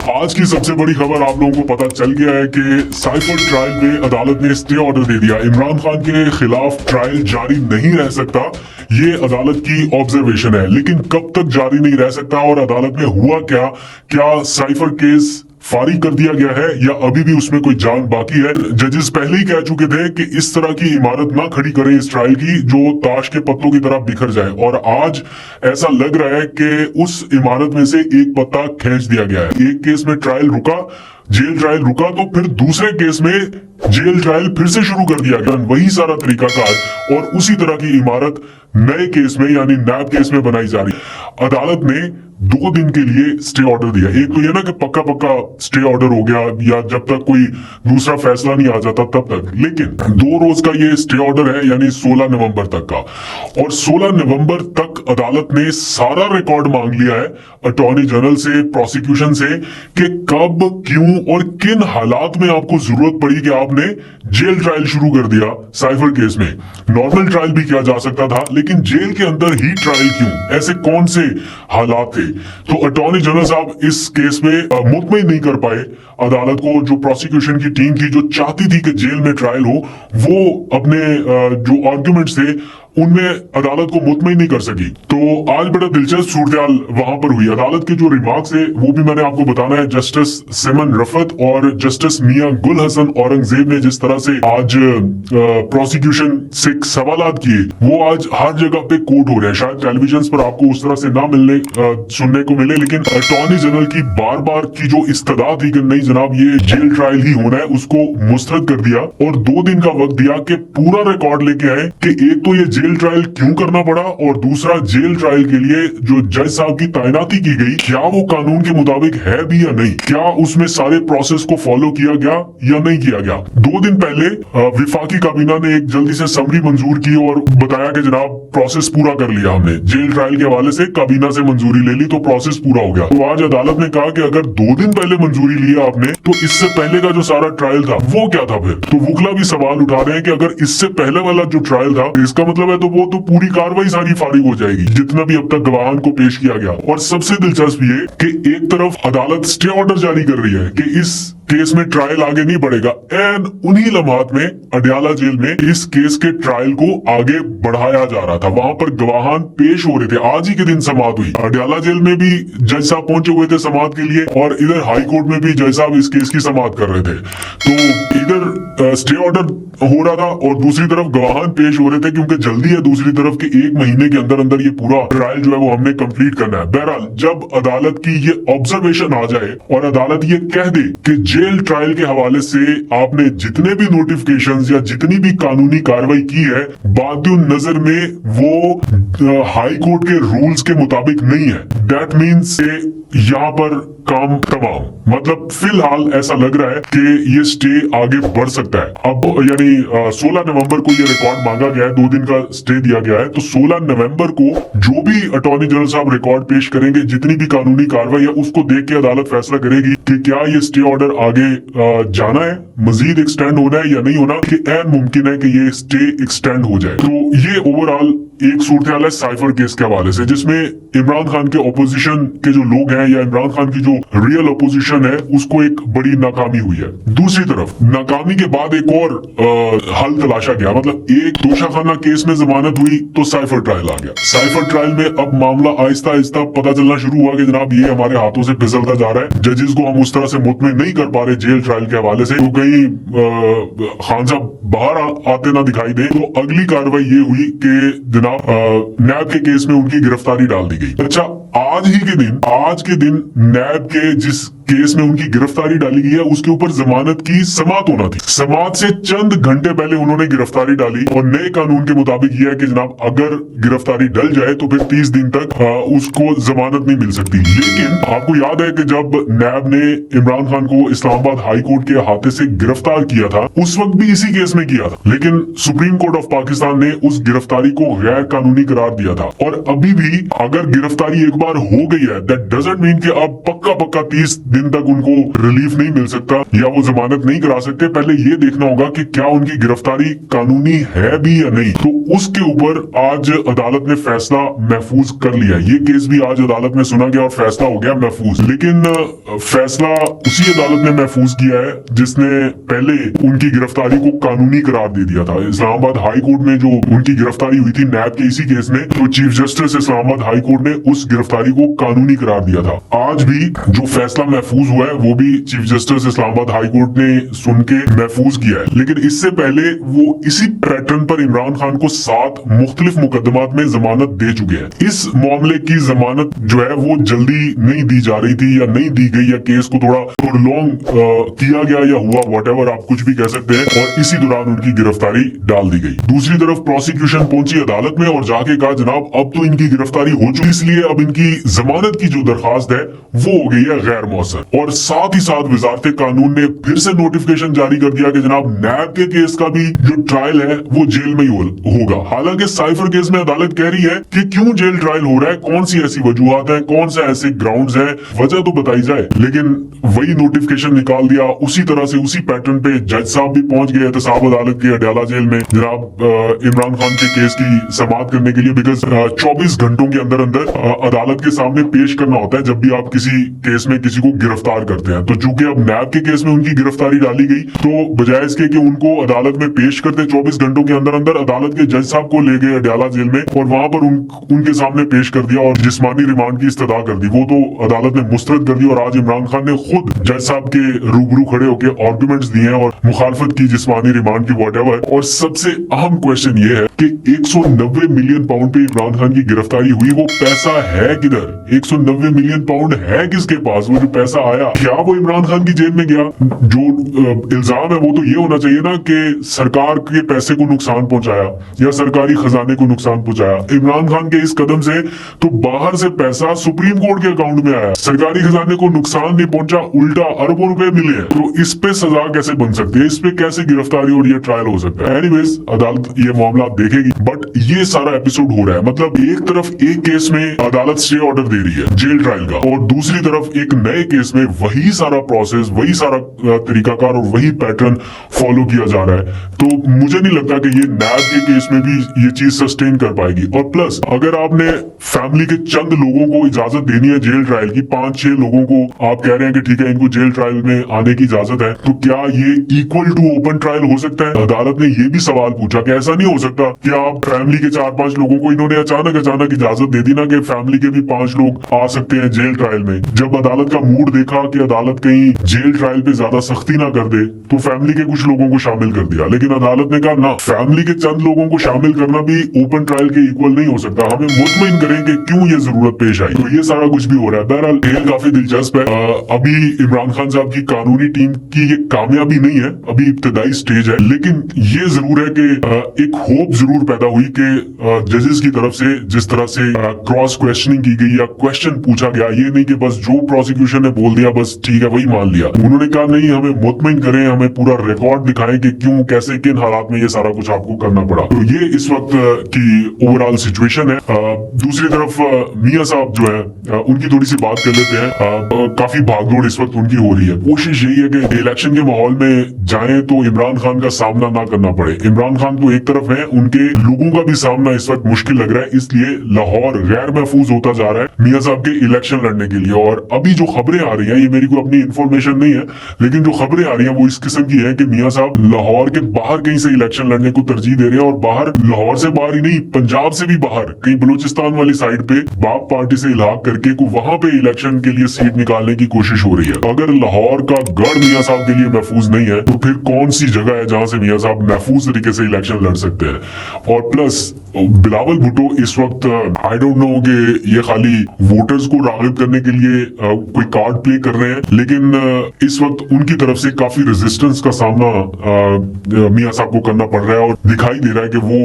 आज की सबसे बड़ी खबर आप लोगों को पता चल गया है कि साइफर ट्रायल में अदालत ने स्टे ऑर्डर दे दिया। इमरान खान के खिलाफ ट्रायल जारी नहीं रह सकता, ये अदालत की ऑब्जर्वेशन है। लेकिन कब तक जारी नहीं रह सकता और अदालत में हुआ क्या? क्या साइफर केस फारिग कर दिया गया है या अभी भी उसमें कोई जान बाकी है? जजेस पहले ही कह चुके थे कि इस तरह की इमारत ना खड़ी करें इस ट्रायल की जो ताश के पत्तों की तरह बिखर जाए, और आज ऐसा लग रहा है कि उस इमारत में से एक पत्ता खींच दिया गया है। एक केस में ट्रायल रुका, जेल ट्रायल रुका, तो फिर दूसरे केस में जेल ट्रायल फिर से शुरू कर दिया गया। वही सारा तरीकाकार और उसी तरह की इमारत नए केस में यानी नैब केस में बनाई जा रही है। अदालत ने 2 दिन के लिए स्टे ऑर्डर दिया। एक तो ये ना कि पक्का पक्का स्टे ऑर्डर हो गया या जब तक कोई दूसरा फैसला नहीं आ जाता तब तक, लेकिन 2 रोज का ये स्टे ऑर्डर है यानी 16 नवंबर तक का। और 16 नवंबर तक अदालत ने सारा रिकॉर्ड मांग लिया है अटॉर्नी जनरल से, प्रोसिक्यूशन से, कि कब, क्यों और किन हालात में आपको जरूरत पड़ी कि आपने जेल ट्रायल शुरू कर दिया साइफर केस में। नॉर्मल ट्रायल भी किया जा सकता था, लेकिन जेल के अंदर ही ट्रायल क्यों? ऐसे कौन से हालात थे? तो अटॉर्नी जनरल साहब इस केस में मुतमईन नहीं कर पाए अदालत को। जो प्रोसिक्यूशन की टीम थी जो चाहती थी कि जेल में ट्रायल हो, वो अपने जो आर्ग्यूमेंट्स थे उनमें अदालत को मुतमईन नहीं कर सकी। तो आज बड़ा दिलचस्प सूरत वहां पर हुई। अदालत के जो रिमार्क्स है वो भी मैंने आपको बताना है। जस्टिस सिमन रफत और जस्टिस मियां गुल हसन औरंगजेब ने जिस तरह से आज प्रोसिक्यूशन से सवाल किए, वो आज हर जगह पे कोट हो रहे हैं। शायद टेलीविजन पर आपको उस तरह से ना मिलने सुनने को मिले, लेकिन अटॉर्नी जनरल की बार बार की जो इस्तदा थी कि नहीं जनाब ये जेल ट्रायल ही होना है, उसको मुस्तरद कर दिया और 2 दिन का वक्त दिया कि पूरा रिकॉर्ड लेके आए कि एक तो ये जेल ट्रायल क्यों करना पड़ा और दूसरा जेल ट्रायल के लिए जो जज साहब की तैनाती की गई क्या वो कानून के मुताबिक है भी या नहीं, क्या उसमें सारे प्रोसेस को फॉलो किया गया या नहीं किया गया। 2 दिन पहले विफाकी काबीना ने एक जल्दी से समरी मंजूर की और बताया कि जनाब प्रोसेस पूरा कर लिया हमने। जेल ट्रायल के हवाले से काबीना से मंजूरी ले ली तो प्रोसेस पूरा हो गया। तो आज अदालत ने कहा कि अगर 2 दिन पहले मंजूरी लिया आपने तो इससे पहले का जो सारा ट्रायल था वो क्या था फिर? तो वुकला भी सवाल उठा रहे हैं कि अगर इससे पहले वाला जो ट्रायल था इसका मतलब है तो वो तो पूरी कार्रवाई सारी फारिग हो जाएगी, जितना भी अब तक गवाहान को पेश किया गया। और सबसे दिलचस्प ये कि एक तरफ अदालत स्टे ऑर्डर जारी कर रही है कि इस केस में ट्रायल आगे नहीं बढ़ेगा, एंड उन्हीं लम्हात में अडयाला जेल में इस केस के ट्रायल को आगे बढ़ाया जा रहा था। वहां पर गवाहान पेश हो रहे थे। आज ही के दिन समाअत हुई। अडयाला जेल में भी जज साहब पहुंचे हुए थे समाअत के लिए और इधर हाई कोर्ट में भी जज साहब इस केस की समाअत कर रहे थे। तो इधर स्टे ऑर्डर हो रहा था और दूसरी तरफ गवाहान पेश हो रहे थे, क्योंकि जल्दी है दूसरी तरफ के 1 महीने के अंदर अंदर ये पूरा ट्रायल जो है वो हमने कंप्लीट करना है। बहरहाल जब अदालत की ये ऑब्जर्वेशन आ जाए और अदालत ये कह दे कि जेल ट्रायल के हवाले से आपने जितने भी नोटिफिकेशंस या जितनी भी कानूनी कार्रवाई की है बादियों नजर में वो हाई कोर्ट के रूल्स के मुताबिक नहीं है, दैट मीन्स यहाँ पर काम तमाम। मतलब फिलहाल ऐसा लग रहा है कि ये स्टे आगे बढ़ सकता है। अब यानी 16 नवंबर को ये रिकॉर्ड मांगा गया है, 2 दिन का स्टे दिया गया है। तो 16 नवंबर को जो भी अटॉर्नी जनरल साहब रिकॉर्ड पेश करेंगे, जितनी भी कानूनी कार्रवाई है उसको देख के अदालत फैसला करेगी कि क्या ये स्टे ऑर्डर आगे जाना है, मजीद एक्सटेंड होना है या नहीं होना, कि ऐन मुमकिन है कि ये स्टे एक्सटेंड हो जाए। तो ये ओवरऑल एक सूरत हाल है साइफर केस के हवाले से, जिसमें इमरान खान के ऑपोजिशन के जो लोग हैं या इमरान खान की जो रियल ऑपोजिशन है उसको एक बड़ी नाकामी हुई है। दूसरी तरफ नाकामी के बाद एक और हल तलाशा गया। मतलब एक तोशाखाना केस में जमानत हुई तो साइफर ट्रायल आ गया। साइफर ट्रायल में अब मामला आहिस्ता आहिस्ता पता चलना शुरू हुआ कि जनाब ये हमारे हाथों से फिसलता जा रहा है, जजेस को हम उस तरह से मुतमिन नहीं कर पा रहे जेल ट्रायल के हवाले से। तो कहीं खान साहब बाहर आते ना दिखाई दे। तो अगली कार्रवाई ये हुई कि जनाब नैब के केस में उनकी गिरफ्तारी डाल दी गई। अच्छा, आज के दिन नैब के जिस केस में उनकी गिरफ्तारी डाली गई है उसके ऊपर जमानत की समाअत होना थी। समाअत से चंद घंटे पहले उन्होंने गिरफ्तारी डाली और नए कानून के मुताबिक यह है कि जनाब अगर गिरफ्तारी डल जाए तो फिर 30 दिन तक उसको जमानत नहीं मिल सकती। लेकिन आपको याद है कि जब नैब ने इमरान खान को इस्लामाबाद हाई कोर्ट के हाथे से गिरफ्तार किया था उस वक्त भी इसी केस में किया था, लेकिन सुप्रीम कोर्ट ऑफ पाकिस्तान ने उस गिरफ्तारी को गैर कानूनी करार दिया था। और अभी भी अगर गिरफ्तारी एक बार हो गई है दैट डजंट मीन कि अब पक्का 30 दिन तक उनको रिलीफ नहीं मिल सकता या वो जमानत नहीं करा सकते। पहले ये देखना होगा कि क्या उनकी गिरफ्तारी कानूनी है भी या नहीं। तो उसके ऊपर आज अदालत ने फैसला महफूज कर लिया। ये केस भी आज अदालत में सुना गया और फैसला हो गया महफूज। लेकिन फैसला उसी अदालत ने महफूज किया है जिसने पहले उनकी गिरफ्तारी को कानूनी करार दे दिया था। इस्लामाबाद हाई कोर्ट में जो उनकी गिरफ्तारी हुई थी नैब के इसी केस में, तो chief justice Islamabad high court ने उस गिरफ्तारी को कानूनी करार दिया था। आज भी जो फैसला महफूज हुआ है वो भी chief justice Islamabad high court ने सुन के महफूज किया है। लेकिन इससे पहले वो इसी पैटर्न पर इमरान खान को 7 मुख्तलिफ मुकदमात में जमानत दे चुके हैं। इस मामले की जमानत जो है वो जल्दी नहीं दी जा रही थी या नहीं दी गई, या केस को थोड़ा प्रोलॉन्ग किया गया या हुआ, व्हाटएवर आप कुछ भी कह सकते हैं, और इसी दौरान उनकी गिरफ्तारी डाल दी गई। दूसरी तरफ प्रोसिक्यूशन पहुंची अदालत में और जाके कहा जनाब अब तो इनकी गिरफ्तारी हो चुकी, इसलिए अब इनकी जमानत की जो दरखास्त है वो हो गई है गैर मौसर। और साथ ही साथ वजारत कानून ने फिर से नोटिफिकेशन जारी कर दिया कि जनाब नैब के केस का भी जो ट्रायल है वो जेल में ही होगा। हालांकि साइफर केस में अदालत कह रही है कि क्यों जेल ट्रायल हो रहा है, कौन सी ऐसी वजूहात है, कौन से ऐसे ग्राउंड्स हैं, वजह तो बताई जाए। लेकिन वही नोटिफिकेशन निकाल दिया उसी तरह से, उसी पैटर्न पे जज साहब भी पहुंच गए एहतसाब अदालत के अडयाला जेल में जनाब इमरान खान के केस की समाअत करने के लिए। बिकॉज 24 घंटों के अंदर अंदर अदालत के सामने पेश करना होता है जब भी आप किसी केस में किसी को गिरफ्तार करते हैं। तो चूंकि अब नैब के केस में उनकी गिरफ्तारी डाली गई, तो बजाय इसके कि उनको अदालत में पेश करते 24 घंटों के अंदर अंदर अदालत के जज साहब को ले गए अडयाला जेल में और वहां पर उनके सामने पेश कर दिया और जिस्मानी रिमांड की इस्तदा कर दी। वो तो अदालत ने मुस्तरद कर दी और आज इमरान खान ने खुद जज साहब के रूबरू खड़े होकर आर्गुमेंट्स दिए हैं और मुखालफत की जिस्मानी रिमांड की व्हाटएवर। और सबसे अहम क्वेश्चन ये है कि 190 मिलियन पाउंड पे इमरान खान की गिरफ्तारी हुई, वो पैसा है किधर? 190 मिलियन पाउंड है किसके पास? वो जो पैसा आया क्या वो इमरान खान की जेब में गया? जो इल्जाम है वो तो ये होना चाहिए ना कि सरकार के पैसे को नुकसान पहुंचाया या सरकारी खजाने को नुकसान पहुंचाया। इमरान खान के इस कदम से तो बाहर से पैसा सुप्रीम कोर्ट के अकाउंट में आया, सरकारी खजाने को नुकसान नहीं पहुंचा, उल्टा अरबों रुपए मिले हैं। तो इस पे सजा कैसे बन सकती है? इस पे कैसे गिरफ्तारी और ये ट्रायल हो सकता है? एनीवेज अदालत ये मामला देखेगी। बट ये सारा एपिसोड हो रहा है, मतलब एक तरफ एक केस में अदालत स्टे ऑर्डर दे रही है जेल ट्रायल का, और दूसरी तरफ एक नए केस में वही सारा प्रोसेस, वही सारा तरीकाकार और वही पैटर्न फॉलो किया जा रहा है। तो मुझे नहीं लगता कि ये नैब के केस में भी ये चीज सस्टेन कर पाएगी। और प्लस अगर आपने फैमिली के चंद लोगों को इजाजत देनी है जेल ट्रायल की, 5-6 लोगों को आप कह रहे हैं कि ठीक है इनको जेल ट्रायल में आने की इजाजत है, तो क्या ये इक्वल टू ओपन ट्रायल हो सकता है? अदालत ने ये भी सवाल पूछा कि ऐसा नहीं हो सकता कि आप फैमिली के 4-5 लोगों को इन्होंने अचानक इजाजत दे दी ना कि फैमिली के भी 5 लोग आ सकते हैं जेल ट्रायल में। जब अदालत का मूड देखा कि अदालत कहीं जेल ट्रायल पे ज्यादा सख्ती ना कर दे तो फैमिली के कुछ लोगों को शामिल कर दिया। लेकिन अदालत ने कहा ना, फैमिली के चंद लोगों को शामिल करना भी ओपन ट्रायल के इक्वल नहीं हो सकता, हमें मुतमईन करें कि क्यों ये जरूरत पेश आई। तो ये सारा कुछ भी हो रहा है। बहरहाल खेल काफी दिलचस्प है। अभी इमरान खान साहब की कानूनी टीम की ये कामयाबी नहीं है, अभी इब्तदाई स्टेज है, लेकिन ये जरूर है कि एक होप जरूर पैदा हुई कि जजेस की तरफ से जिस तरह से क्रॉस क्वेश्चनिंग की गई या क्वेश्चन पूछा गया, ये नहीं कि बस जो प्रोसिक्यूशन ने बोल दिया बस ठीक है वही मान लिया। उन्होंने कहा नहीं, हमें मुतमईन करें, हमें पूरा रिकॉर्ड दिखाएं कि क्यों कैसे किन हालात में ये सारा कुछ आपको करना पड़ा। तो ये इस वक्त की ओवरऑल सिचुएशन है। दूसरी तरफ मियां साहब जो है उनकी थोड़ी सी बात कर लेते हैं। काफी भागदौड़ इस वक्त उनकी हो रही है। कोशिश यही है कि इलेक्शन के माहौल में जाएं तो इमरान खान का सामना ना करना पड़े। इमरान खान तो एक तरफ है, उनके लोगों का भी सामना इस वक्त मुश्किल लग रहा है, इसलिए लाहौर गैर महफूज होता जा रहा है मियां साहब के इलेक्शन लड़ने के लिए। और अभी जो खबरें आ रही हैं, ये मेरी को अपनी इंफॉर्मेशन नहीं है, लेकिन जो खबरें आ रही हैं वो इस किस्म की है कि मियां साहब लाहौर के बाहर कहीं से इलेक्शन लड़ने को तरजीह दे रहे हैं। और बाहर, लाहौर से बाहर ही नहीं, पंजाब से भी बाहर कहीं बलूचिस्तान वाली साइड पे बाप पार्टी से इलाक करके को वहां पे इलेक्शन के लिए सीट निकालने की कोशिश हो रही है। अगर लाहौर का गढ़ मियां साहब के लिए महफूज नहीं है तो फिर कौन सी जगह है जहां से मियां साहब महफूज तरीके से इलेक्शन लड़ सकते हैं? और प्लस बिलावल भुट्टो इस वक्त आई डोंट नो कि ये खाली वोटर्स को रागिब करने के लिए कोई कार्ड प्ले कर रहे हैं, लेकिन इस वक्त उनकी तरफ से काफी रेजिस्टेंस का सामना मियां साहब को करना पड़ रहा है। और दिखाई दे रहा है कि वो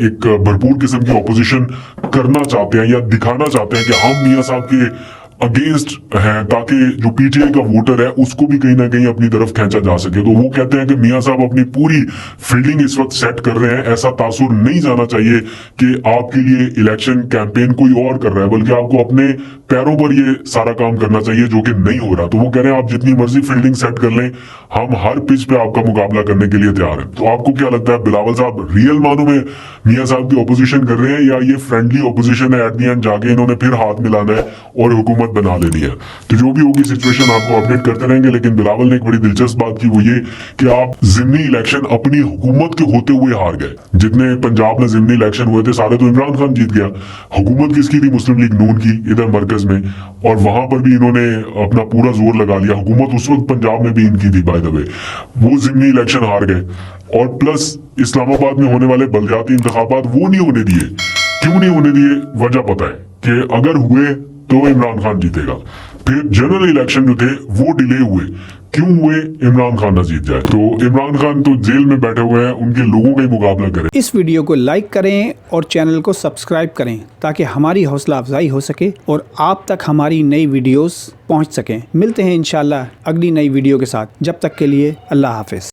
एक भरपूर किस्म की ऑपोजिशन करना चाहते हैं या दिखाना चाहते हैं कि हम मियां साहब के अगेंस्ट हैं, ताकि जो पीटीआई का वोटर है उसको भी कहीं ना कहीं अपनी तरफ खींचा जा सके। तो वो कहते हैं कि मियां साहब अपनी पूरी फील्डिंग इस वक्त सेट कर रहे हैं। ऐसा तासुर नहीं जाना चाहिए कि आपके लिए इलेक्शन कैंपेन कोई और कर रहा है, बल्कि आपको अपने पैरों पर ये सारा काम करना चाहिए, जो कि नहीं हो रहा। तो वो कह रहे हैं आप जितनी मर्जी फील्डिंग सेट कर लें, हम हर पिच पे आपका मुकाबला करने के लिए तैयार हैं। तो आपको क्या लगता है, बिलावल साहब रियल मानों में मियां साहब की ऑपोजिशन कर रहे हैं, या ये फ्रेंडली ऑपोजिशन है, एट दी एंड जाके इन्होंने फिर हाथ मिलाना है और हुकूमत बना लेनी है? तो जो भी होगी सिचुएशन आपको अपडेट करते रहेंगे। लेकिन बिलावल ने एक बड़ी दिलचस्प बात की, वो ये कि आप जिमनी इलेक्शन अपनी हुकूमत के होते हुए हार गए। जितने पंजाब में जिमनी इलेक्शन हुए थे सारे तो इमरान खान जीत गया, हुकूमत किसकी थी? मुस्लिम लीग नून की, इधर मरकज में, और वहां पर भी इन्होंने अपना पूरा जोर लगा लिया। हुकूमत उस वक्त पंजाब में भी इनकी थी बाय द वे, वो जिमनी इलेक्शन हार गए। और प्लस इस्लामाबाद में होने वाले बलदियाती इंतखाबात वो नहीं होने दिए। क्यों नहीं होने दिए? वजह पता है कि अगर हुए तो इमरान खान जीतेगा। फिर जनरल इलेक्शन जो थे वो डिले हुए, क्यों हुए? इमरान खान ना जीत जाए। तो इमरान खान तो जेल में बैठे हुए हैं, उनके लोगों का ही मुकाबला करें। इस वीडियो को लाइक करें और चैनल को सब्सक्राइब करें ताकि हमारी हौसला अफजाई हो सके और आप तक हमारी नई वीडियोस पहुंच सकें। मिलते हैं इंशाल्लाह अगली नई वीडियो के साथ। जब तक के लिए अल्लाह हाफिज।